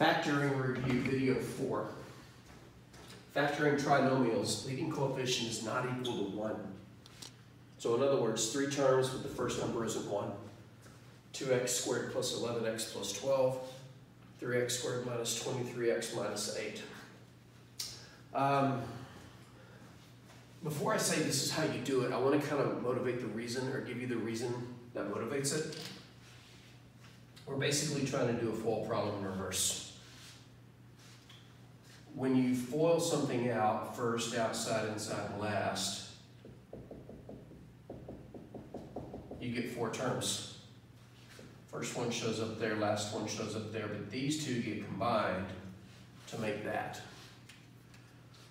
Factoring review video 4. Factoring trinomials, leading coefficient is not equal to 1. So in other words, 3 terms with the first number isn't 1. 2x squared plus 11x plus 12. 3x squared minus 23x minus 8. Before I say this is how you do it, I want to kind of motivate the reason, or give you the reason that motivates it. We're basically trying to do a FOIL problem in reverse. When you FOIL something out, first, outside, inside, and last, you get 4 terms. First one shows up there, last one shows up there, but these two get combined to make that.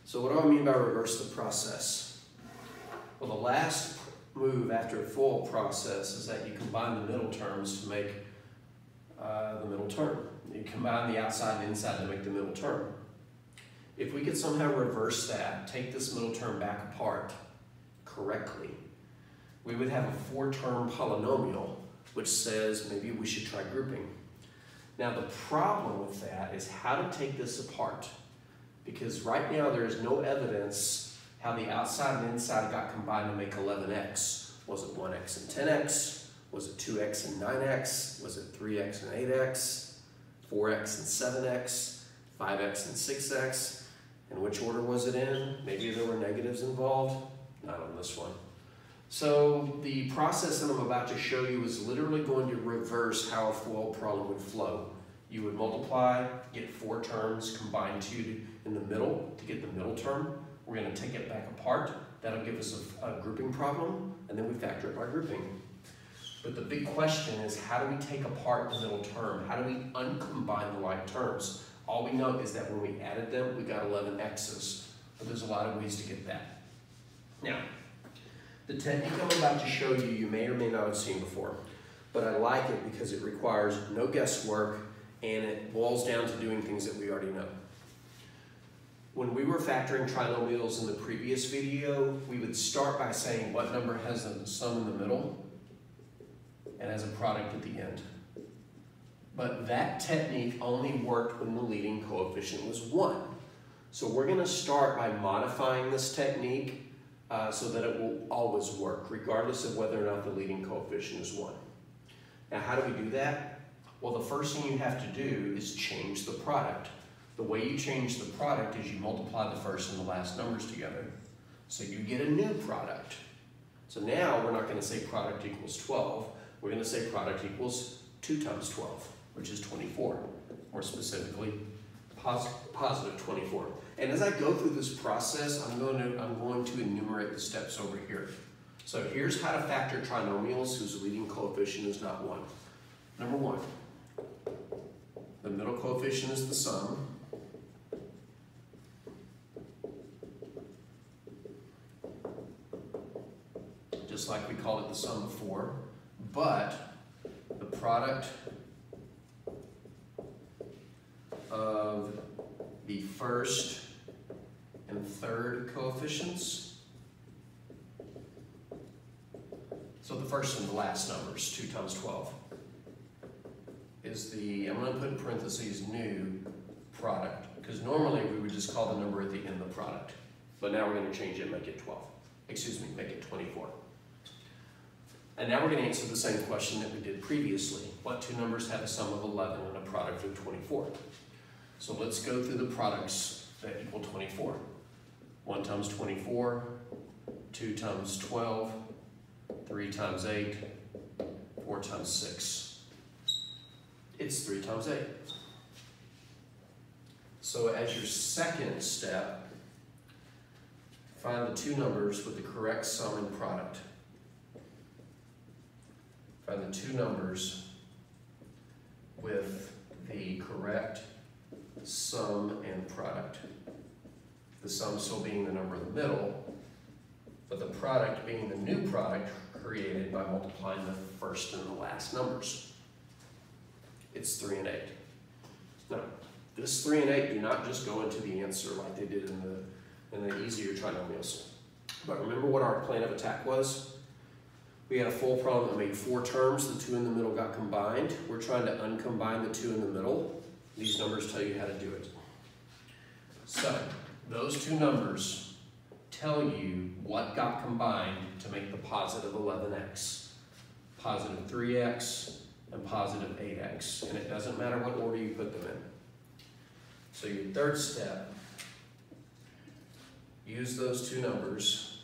So what do I mean by reverse the process? Well, the last move after a FOIL process is that you combine the middle terms to make the middle term. You combine the outside and inside to make the middle term. If we could somehow reverse that, take this middle term back apart correctly, we would have a 4-term polynomial, which says maybe we should try grouping. Now the problem with that is how to take this apart, because right now there is no evidence how the outside and inside got combined to make 11x. Was it 1x and 10x? Was it 2x and 9x? Was it 3x and 8x? 4x and 7x? 5x and 6x? And which order was it in? Maybe there were negatives involved. Not on this one. So the process that I'm about to show you is literally going to reverse how a FOIL problem would flow. You would multiply, get 4 terms, combine 2 in the middle to get the middle term. We're going to take it back apart. That'll give us a grouping problem, and then we factor it by grouping. But the big question is, how do we take apart the middle term? How do we uncombine the like terms? All we know is that when we added them, we got 11 x's. But there's a lot of ways to get that. Now, the technique I'm about to show you, you may or may not have seen before. But I like it because it requires no guesswork, and it boils down to doing things that we already know. When we were factoring trinomials in the previous video, we would start by saying what number has a sum in the middle and has a product at the end. But that technique only worked when the leading coefficient was 1. So we're going to start by modifying this technique so that it will always work, regardless of whether or not the leading coefficient is 1. Now, how do we do that? Well, the first thing you have to do is change the product. The way you change the product is you multiply the first and the last numbers together. So you get a new product. So now we're not going to say product equals 12. We're going to say product equals 2 times 12, which is 24. More specifically, positive 24. And as I go through this process, I'm going to enumerate the steps over here. So here's how to factor trinomials whose leading coefficient is not 1. Number 1, the middle coefficient is the sum. Just like we called it the sum before, but the product of the first and third coefficients. So the first and the last numbers, 2 times 12, is the, I'm going to put in parentheses, new product, because normally we would just call the number at the end the product, but now we're going to change it and make it 12. Excuse me, make it 24. And now we're going to answer the same question that we did previously. What 2 numbers have a sum of 11 and a product of 24? So let's go through the products that equal 24. 1 times 24, 2 times 12, 3 times 8, 4 times 6. It's 3 times 8. So as your second step, find the 2 numbers with the correct sum and product. Find the 2 numbers with the correct sum and product. The sum still being the number in the middle, but the product being the new product created by multiplying the first and the last numbers. It's 3 and 8. Now, this 3 and 8 do not just go into the answer like they did in the easier trinomials. But remember what our plan of attack was? We had a FOIL problem that made 4 terms. The 2 in the middle got combined. We're trying to uncombine the 2 in the middle These numbers tell you how to do it. So, those two numbers tell you what got combined to make the positive 11x. Positive 3x and positive 8x. And it doesn't matter what order you put them in. So your third step, use those two numbers.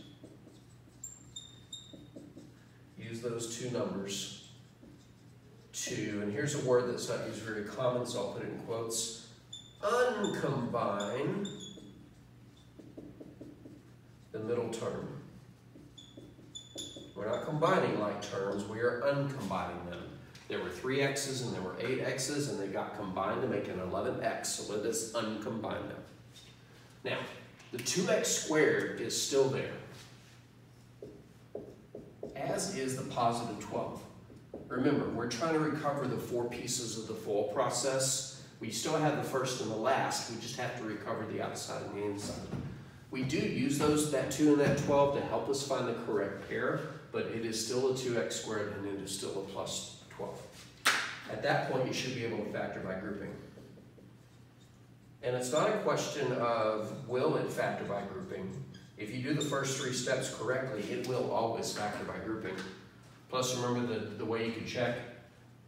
Use those two numbers to, and here's a word that's not used very common, so I'll put it in quotes, uncombine the middle term. We're not combining like terms, we are uncombining them. There were 3 x's and there were 8 x's, and they got combined to make an 11x, so let us uncombine them. Now, the 2x squared is still there, as is the positive 12. Remember, we're trying to recover the 4 pieces of the full process. We still have the first and the last, we just have to recover the outside and the inside. We do use that 2 and that 12 to help us find the correct pair, but it is still a 2x squared and it is still a plus 12. At that point, you should be able to factor by grouping. And it's not a question of will it factor by grouping. If you do the first 3 steps correctly, it will always factor by grouping. Plus, remember the way you can check,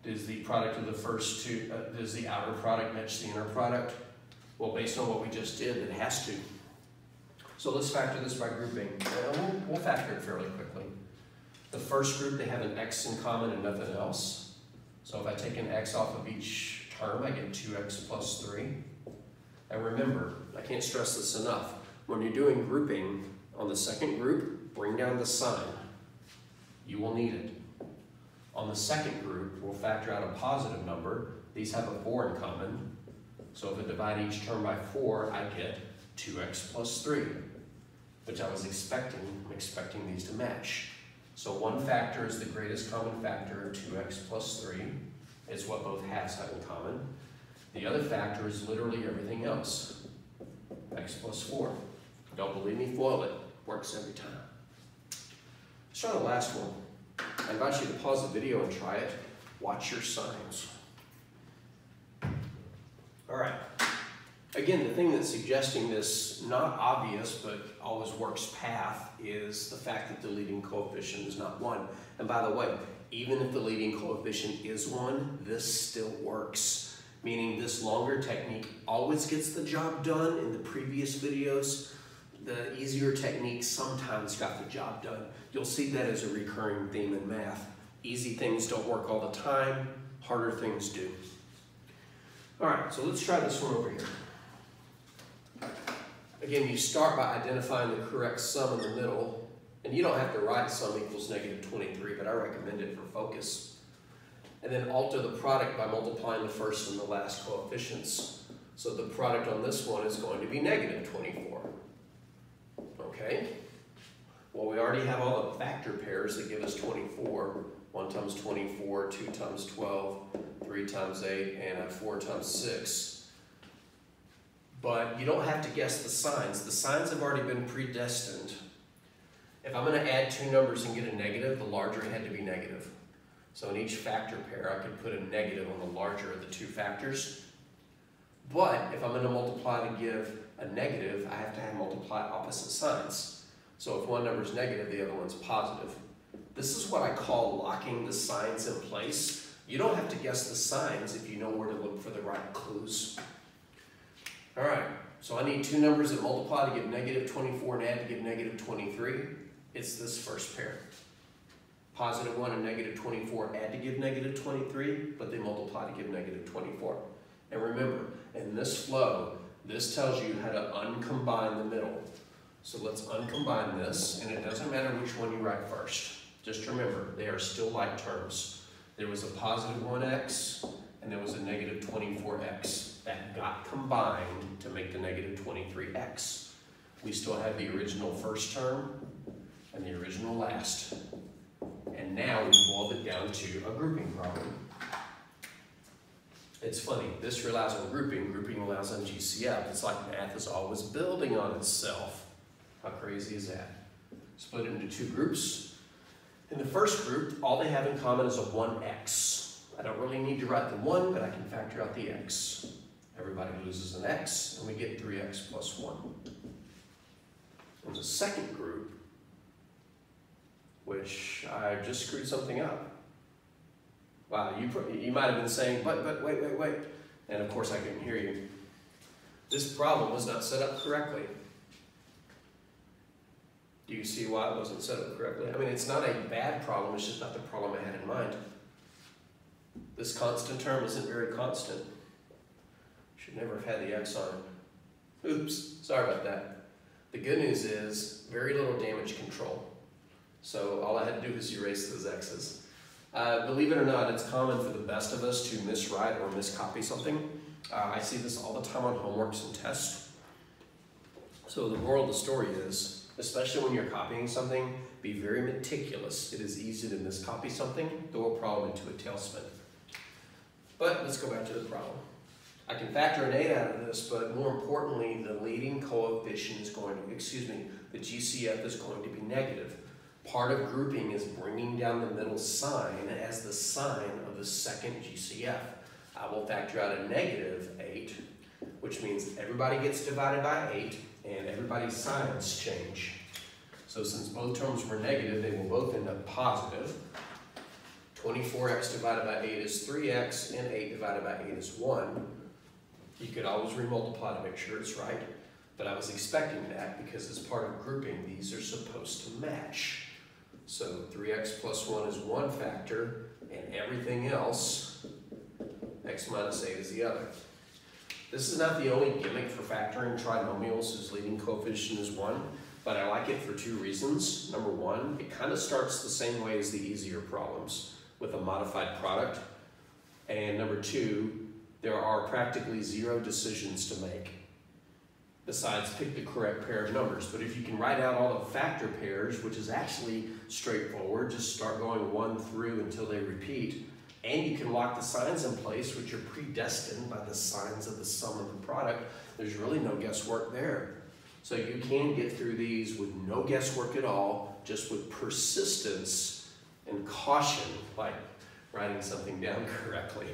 does the product of the first two, does the outer product match the inner product? Well, based on what we just did, it has to. So let's factor this by grouping. We'll factor it fairly quickly. The first group, they have an x in common and nothing else. So if I take an x off of each term, I get 2x plus 3. And remember, I can't stress this enough, when you're doing grouping on the second group, bring down the sign. You will need it. On the second group, we'll factor out a positive number. These have a 4 in common. So if I divide each term by 4, I get 2x plus 3, which I was expecting. I'm expecting these to match. So one factor is the greatest common factor of 2x plus 3. It's what both halves have in common. The other factor is literally everything else. X plus 4. Don't believe me? Foil it. Works every time. Let's try the last one. I invite you to pause the video and try it. Watch your signs. All right. Again, the thing that's suggesting this not obvious but always works path is the fact that the leading coefficient is not 1. And by the way, even if the leading coefficient is 1, this still works. Meaning this longer technique always gets the job done. In the previous videos, the easier technique sometimes got the job done. You'll see that as a recurring theme in math. Easy things don't work all the time, harder things do. All right, so let's try this one over here. Again, you start by identifying the correct sum in the middle, and you don't have to write sum equals negative 23, but I recommend it for focus. And then alter the product by multiplying the first and the last coefficients. So the product on this one is going to be negative 24. Okay? Well, we already have all the factor pairs that give us 24. 1 times 24, 2 times 12, 3 times 8, and 4 times 6. But you don't have to guess the signs. The signs have already been predestined. If I'm going to add 2 numbers and get a negative, the larger had to be negative. So in each factor pair, I could put a negative on the larger of the 2 factors. But if I'm going to multiply to give a negative, I have to have multiply opposite signs. So if one number is negative, the other one's positive. This is what I call locking the signs in place. You don't have to guess the signs if you know where to look for the right clues. All right, so I need 2 numbers that multiply to give negative 24 and add to give negative 23. It's this first pair. Positive 1 and negative 24 add to give negative 23, but they multiply to give negative 24. And remember, in this flow, this tells you how to uncombine the middle. So let's uncombine this, and it doesn't matter which one you write first. Just remember, they are still like terms. There was a positive 1x, and there was a negative 24x. That got combined to make the negative 23x. We still have the original first term and the original last. And now we boiled it down to a grouping problem. It's funny, this relies on grouping, grouping relies on GCF. It's like math is always building on itself. How crazy is that? Split it into 2 groups. In the first group, all they have in common is a 1x. I don't really need to write the 1, but I can factor out the x. everybody loses an x, and we get 3x plus 1. In the second group, which I just screwed something up. Wow, you might have been saying, but wait. And of course I couldn't hear you. This problem was not set up correctly. Do you see why it wasn't set up correctly? I mean, it's not a bad problem, it's just not the problem I had in mind. This constant term isn't very constant. Should never have had the x on it. Oops, sorry about that. The good news is very little damage control. So all I had to do was erase those x's. Believe it or not, it's common for the best of us to miswrite or miscopy something. I see this all the time on homeworks and tests. So the moral of the story is, especially when you're copying something, be very meticulous. It is easy to miscopy something, throw a problem into a tailspin. But let's go back to the problem. I can factor an 8 out of this, but more importantly, the leading coefficient is going to, the GCF is going to be negative. Part of grouping is bringing down the middle sign as the sign of the second GCF. I will factor out a negative 8, which means everybody gets divided by 8 and everybody's signs change. So since both terms were negative, they will both end up positive. 24x divided by 8 is 3x and 8 divided by 8 is 1. You could always remultiply to make sure it's right, but I was expecting that because as part of grouping, these are supposed to match. So 3x plus 1 is one factor, and everything else, x minus 8 is the other. This is not the only gimmick for factoring trinomials whose leading coefficient is 1, but I like it for two reasons. Number one, it kind of starts the same way as the easier problems with a modified product. And number two, there are practically 0 decisions to make besides pick the correct pair of numbers. But if you can write out all the factor pairs, which is actually straightforward, just start going 1 through until they repeat, and you can lock the signs in place, which are predestined by the signs of the sum of the product, there's really no guesswork there. So you can get through these with no guesswork at all, just with persistence and caution, like writing something down correctly.